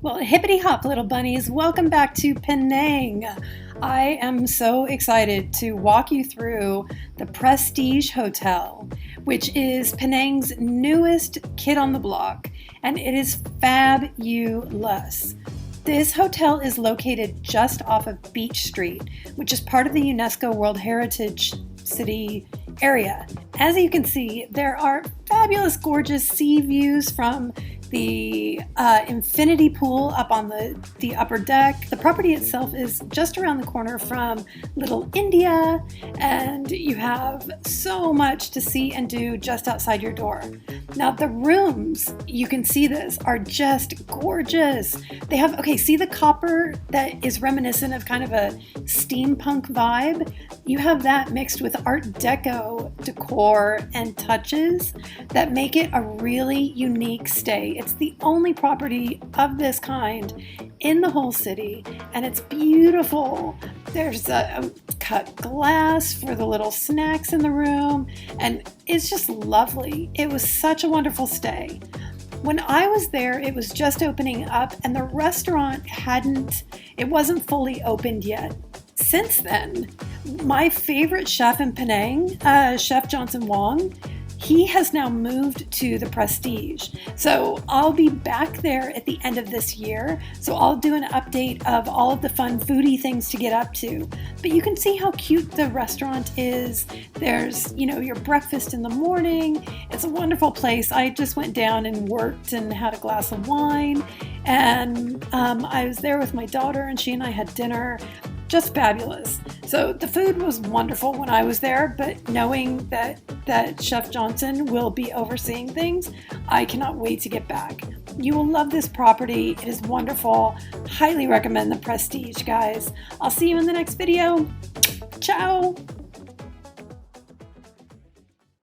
Well, hippity hop, little bunnies, welcome back to Penang. I am so excited to walk you through the Prestige Hotel, which is Penang's newest kid on the block, and it is fabulous. This hotel is located just off of Beach Street, which is part of the UNESCO World Heritage City area. As you can see, there are fabulous, gorgeous sea views from the infinity pool up on the upper deck. The property itself is just around the corner from Little India, and you have so much to see and do just outside your door. Now the rooms, you can see this, are just gorgeous. They have, okay, see the copper that is reminiscent of kind of a steampunk vibe? You have that mixed with Art Deco decor and touches that make it a really unique stay. It's the only property of this kind in the whole city, and it's beautiful. There's a cut glass for the little snacks in the room, and it's just lovely. It was such a wonderful stay. When I was there, it was just opening up, and the restaurant wasn't fully opened yet. Since then, my favorite chef in Penang, Chef Johnson Wong, he has now moved to the Prestige. So I'll be back there at the end of this year. So I'll do an update of all of the fun foodie things to get up to. But you can see how cute the restaurant is. There's, your breakfast in the morning. It's a wonderful place. I just went down and worked and had a glass of wine. And I was there with my daughter, and she and I had dinner. Just fabulous. So the food was wonderful when I was there, but knowing that Chef Johnson will be overseeing things, I cannot wait to get back. You will love this property. It is wonderful. Highly recommend the Prestige, guys. I'll see you in the next video. Ciao.